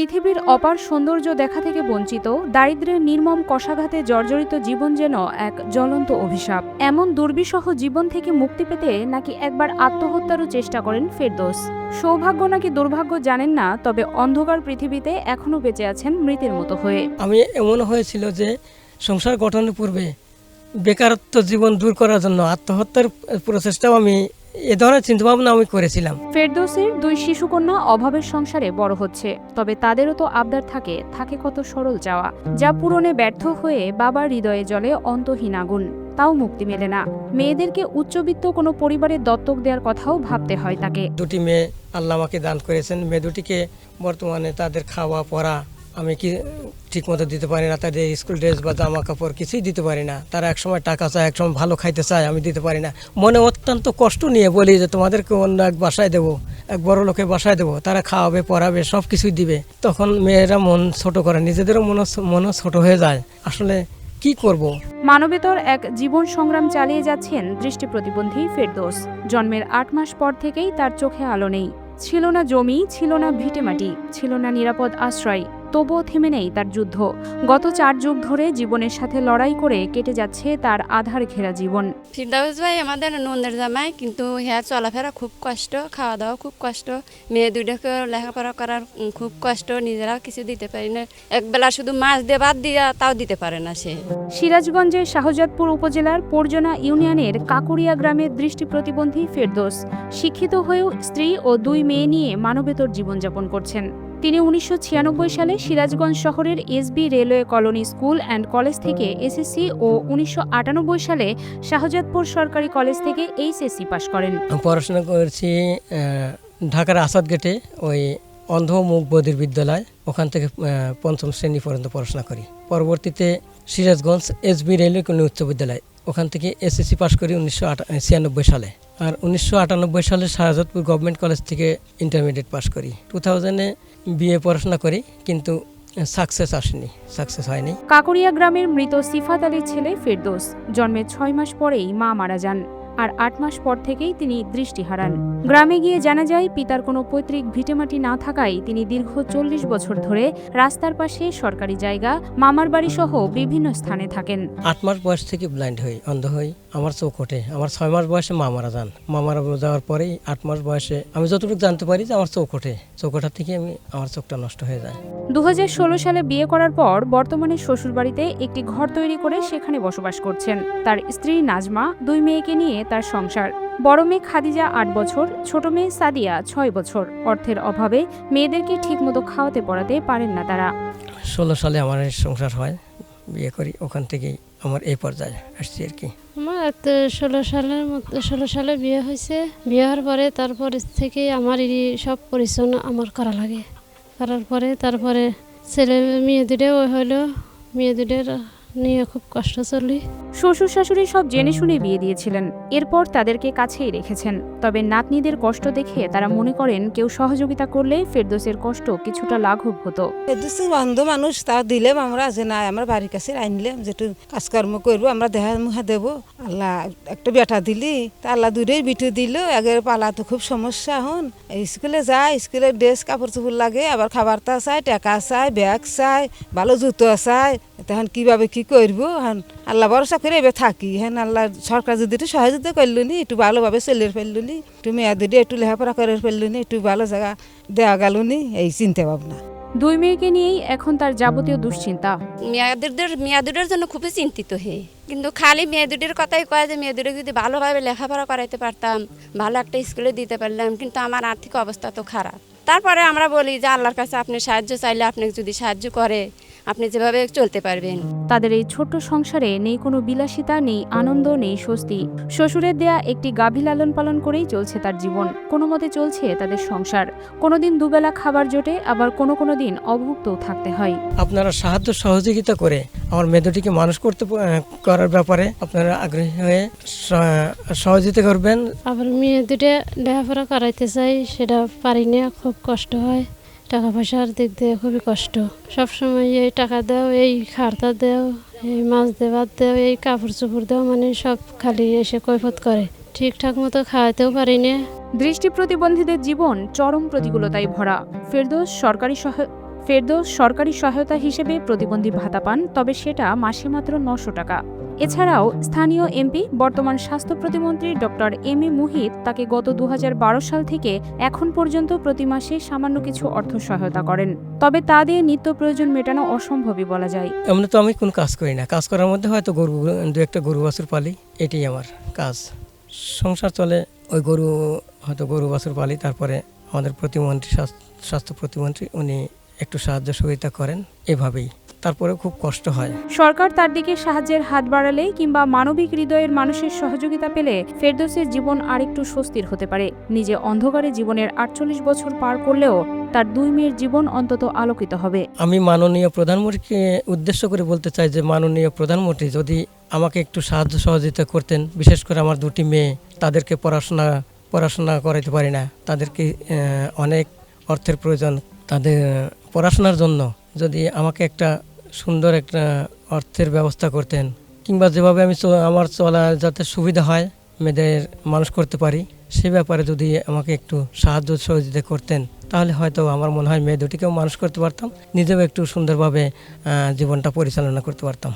পৃথিবীর অপার সৌন্দর্য দেখা থেকে বঞ্চিত, দারিদ্র্যের নির্মম কশাঘাতে জর্জরিত জীবন যেন এক জ্বলন্ত অভিশাপ। এমন দুর্বিষহ জীবন থেকে মুক্তি পেতে নাকি একবার আত্মহত্যারও চেষ্টা করেন ফেরদৌস। সৌভাগ্য নাকি দুর্ভাগ্য জানেন না, তবে অন্ধকার পৃথিবীতে এখনও বেঁচে আছেন মৃতের মতো হয়ে। আমি এমন হয়েছিল যে সংসার গঠনের পূর্বে বেকারত্ব জীবন দূর করার জন্য আত্মহত্যার প্রচেষ্টাও আমি এ ধরনের চিন্তাভাবনা আমি করেছিলাম। ফেরদৌসের দুই শিশুকন্যা অভাবের সংসারে বড় হচ্ছে, তবে তাদেরও তো আবদার থাকে কত সরল চাওয়া, যা পূরণে ব্যর্থ হয়ে বাবার হৃদয়ে জ্বলে অন্তহীন আগুন। তাও মুক্তি মেলে না। মেয়েদেরকে উচ্চবিত্ত কোনো পরিবারের দত্তক দেওয়ার কথাও ভাবতে হয় তাকে। দুটি মেয়ে আল্লাহ আমাকে দান করেছেন। মেয়ে দুটিকে বর্তমানে তাদের খাওয়া পড়া আমি কি ঠিক মতো দিতে পারি না। তাদের স্কুল ড্রেস বা জামা কাপড় কিছুই দিতে পারি না। তারা একসময় টাকা চায়, একসময় ভালো খাইতে চায়, আমি দিতে পারি না। মনে অত্যন্ত কষ্ট নিয়ে বলি যে তোমাদেরকে অন্য এক বাসায় দেবো, এক বড় লোকের বাসায় দেবো, তারা খাওয়াবে পড়াবে সব কিছুই দিবে। তখন মেয়েরা মন ছোট করে, নিজেদেরও মন ছোট হয়ে যায়। আসলে কি করব। মানবেতর এক জীবন সংগ্রাম চালিয়ে যাচ্ছেন দৃষ্টি প্রতিবন্ধী ফেরদৌস। জন্মের ৮ মাস পর থেকেই তার চোখে আলো নেই। ছিল না জমি, ছিল না ভিটেমাটি, ছিল না নিরাপদ আশ্রয়। তবুও থেমে নেই তার যুদ্ধ। গত ৪ যুগ ধরে জীবনের সাথে লড়াই করে কেটে যাচ্ছে তার আধার ঘেরা জীবন। ফিরদাউস ভাই আমাদের নন্দের জামাই, কিন্তু হ্যাঁ চলাফেরা খুব কষ্ট, খাওয়া দাওয়া খুব কষ্ট, মেয়ে দুইটাকে লেখাপড়া করার খুব কষ্ট, নিজেরা কিছু দিতে পারি না। একবেলা শুধু মাছ দিয়ে ভাত দিয়া তাও দিতে পারে না সে। সিরাজগঞ্জের শাহজাদপুর উপজেলার পরজনা ইউনিয়নের কাকুরিয়া গ্রামের দৃষ্টি প্রতিবন্ধী ফেরদৌস শিক্ষিত হয়েও স্ত্রী ও 2 মেয়ে নিয়ে মানবেতর জীবনযাপন করছেন। তিনি 1996 সালে সিরাজগঞ্জ শহরের SB railway colony school and college থেকে এসএসসি ও 1998 সালে শাহজাদপুর সরকারি কলেজ থেকে এইচএসসি পাশ করেন। পড়াশোনা করেছি ঢাকার আসাদ গেটে, ওই অন্ধ মুখ বধির বিদ্যালয়, ওখান থেকে 5ম শ্রেণী পর্যন্ত পড়াশোনা করি। পরবর্তীতে সিরাজগঞ্জ এসবি রেলওয়ে কলোনি উচ্চ বিদ্যালয়, ওখান থেকে এসএসসি পাশ করি 1996 সালে। আর 1998 সালে শাহজাদপুর গভর্নমেন্ট কলেজ থেকে ইন্টারমিডিয়েট পাশ করি। 2000-এ বিএ পড়াশোনা করি, কিন্তু সাকসেস হয়নি। কাকুরিয়া গ্রামের মৃত সিফাত আলীর ছেলে ফেরদৌস জন্মের 6 মাস পরেই মা মারা যান, আর 8 মাস পর থেকেই তিনি দৃষ্টি হারান। গ্রামে গিয়ে জানা যায় পিতার কোনো পৈতৃক ভিটেমাটি না থাকায় তিনি দীর্ঘ 40 বছর ধরে রাস্তার পাশে, সরকারি জায়গা, মামার বাড়ি সহ বিভিন্ন স্থানে থাকেন। 8 মাস বয়স থেকে ব্লাইন্ড হই, অন্ধ হই। আমার চোখ ওঠে। আমার 6 মাস বয়সে মা মারা যান। মা মারা যাওয়ার পরেই 8 মাস বয়সে আমি যতটুকু জানতে পারি যে আমার চোখ ওঠে। চোখ ওঠার থেকে আমার চোখটা নষ্ট হয়ে যায়। 2016 সালে বিয়ে করার পর বর্তমানে শ্বশুরবাড়িতে একটি ঘর তৈরি করে সেখানে বসবাস করছেন। তার স্ত্রী নাজমা, 2 মেয়েকে নিয়ে তার সংসার। বড় মেয়ে খাদিজা 8 বছর, ছোট মেয়ে সাদিয়া 6 বছর। অর্থের অভাবে মেয়েদেরকে ঠিকমতো খাওয়াতে পড়াতে পারেন না তারা। 16 সালে আমার সংসার হয়, বিয়ে করি। ওখান থেকেই আমার এই পর্যায়ে আসছি আর কি। আমার 16 সালে বিয়ে হয়েছে। বিয়ে হওয়ার পরে তারপর থেকে আমার সব পরিচ্ছন্ন আমার করা লাগে। করার পরে তারপরে ছেলে মেয়ে দুটো হলো, মেয়ে দুটোর নিয়ে খুব কষ্ট চলি। শ্বশুর শাশুড়ি সব জেনে শুনে বিয়ে দিয়েছিলেন, এরপর তাদেরকে কাছেই রেখেছেন। তবে নাতনিদের কষ্ট দেখে তারা মনে করেন কেউ সহযোগিতা করলে ফেরদৌসের কষ্ট কিছুটা লাঘব হতো। ফেরদৌস অন্ধ মানুষ, তা দিলাম আমরা যে না আমার বাড়ির কাছে আনলাম, যেটু কাজকর্ম করবো আমরা দেহা মুহা দেবো। আল্লাহ একটা বেটা দিলি, তা আল্লাহ দূরেই বিটু দিল। আগের পালা তো খুব সমস্যা। হন স্কুলে যায়, স্কুলে ড্রেস কাপড় চোপড় লাগে, আবার খাবারটা চায়, টাকা চায়, ব্যাগ চায়, ভালো জুতো চায়। তখন কিভাবে কি করবো? হ্যাঁ আল্লাহ ভরসা করে এবার থাকি। হ্যাঁ আল্লাহ সরকার যদি একটু সহযোগিতা করলো নি, একটু ভালোভাবে চলে ফেললো নি, একটু মেয়েদের একটু লেখাপড়া করে ফেললো নি, একটু ভালো জায়গা দেওয়া গেল নি, এই চিন্তা ভাবনা। 2 মেয়েকে নিয়েই এখন তার যাবতীয় দুশ্চিন্তা। মেয়ে দুটোর জন্য খুবই চিন্তিত হয়ে, কিন্তু খালি মেয়ে দুটির কথাই কয় যে মেয়ে দুটো যদি ভালোভাবে লেখাপড়া করাইতে পারতাম, ভালো একটা স্কুলে দিতে পারলাম, কিন্তু আমার আর্থিক অবস্থা তো খারাপ। তারপরে আমরা বলি যে আল্লাহর কাছে আপনি সাহায্য চাইলে আপনাকে যদি সাহায্য করে আপনি যেভাবে চলতে পারবেন। তাদের এই ছোট্ট সংসারে নেই কোনো বিলাসিতা, নেই আনন্দ, নেই স্বস্তি। শ্বশুরের দেয়া একটি গাভী লালন পালন করেই চলছে তার জীবন। কোনো মতে চলছে তাদের সংসার। কোনোদিন দুবেলা খাবার জোটে, আবার কোনো দিন অভুক্তও থাকতে হয়। আপনারা সাহায্য সহযোগিতা করে আমার মেয়েটিকে মানুষ করার ব্যাপারে আপনারা আগ্রহী হয়ে সহযোগিতা করবেন। আবার মেয়ে দুটো লেখাপড়া করাইতে চাই, সেটা পারি না, খুব কষ্ট হয়। টাকা পয়সার দিক দিয়ে খুবই কষ্ট। সবসময় এই টাকা দাও, এই খারতা দাও, এই মাছ দেওয়ার দাও, এই কাপড় চোপড় দাও, মানে সব খালি এসে কৈফত করে। ঠিকঠাক মতো খাওয়াতেও পারি না। দৃষ্টি প্রতিবন্ধীদের জীবন চরম প্রতিকূলতায় ভরা। ফেরদৌস সরকারি ফেরদৌস সরকারি সহায়তা হিসেবে প্রতিবন্ধী ভাতা পান, তবে সেটা মাসে মাত্র 900 টাকা। এছাড়াও স্থানীয় এমপি বর্তমান স্বাস্থ্য প্রতিমন্ত্রী ডক্টর এম এ মুহিত তাকে গত 2012 সাল থেকে এখন পর্যন্ত প্রতি মাসে সামান্য কিছু অর্থ সহায়তা করেন। তবে তা দিয়ে নিত্য প্রয়োজন মেটানো অসম্ভবই বলা যায়। এমনি তো আমি কোনো কাজ করি না, কাজ করার মধ্যে হয়তো গরু দু একটা গরু বাছুর পালি, এটাই আমার কাজ। সংসার চলে ওই গরু বাছুর পালি। তারপরে আমাদের প্রতিমন্ত্রী স্বাস্থ্য প্রতিমন্ত্রী উনি একটু সাহায্য সহযোগিতা করেন, এভাবেই। তারপরে খুব কষ্ট হয়। সরকার তার দিকে সাহায্যের হাত বাড়ালে কিংবা মানবিক হৃদয়ের মানুষের সহযোগিতা পেলে ফেরদৌসের জীবন আরেকটু স্বস্তির হতে পারে। নিজে অন্ধকারে জীবনের 48 বছর পার করলেও তার 2 মেয়ের জীবন অন্তত আলোকিত হবে। আমি মাননীয় প্রধানমন্ত্রীকে উদ্দেশ্য করে বলতে চাই যে মাননীয় প্রধানমন্ত্রী যদি আমাকে একটু সাহায্য সহযোগিতা করতেন, বিশেষ করে আমার 2টি মেয়ে, তাদেরকে পড়াশোনা করাইতে পারি না, তাদেরকে অনেক অর্থের প্রয়োজন। তাদের পড়াশোনার জন্য যদি আমাকে একটা সুন্দর একটা অর্থের ব্যবস্থা করতেন, কিংবা যেভাবে আমি আমার চলা যাতে সুবিধা হয়, মেয়েদের মানুষ করতে পারি, সে ব্যাপারে যদি আমাকে একটু সাহায্য সহযোগিতা করতেন, তাহলে হয়তো আমার মনে হয় মেয়ে দুটিকেও মানুষ করতে পারতাম, নিজেও একটু সুন্দরভাবে জীবনটা পরিচালনা করতে পারতাম।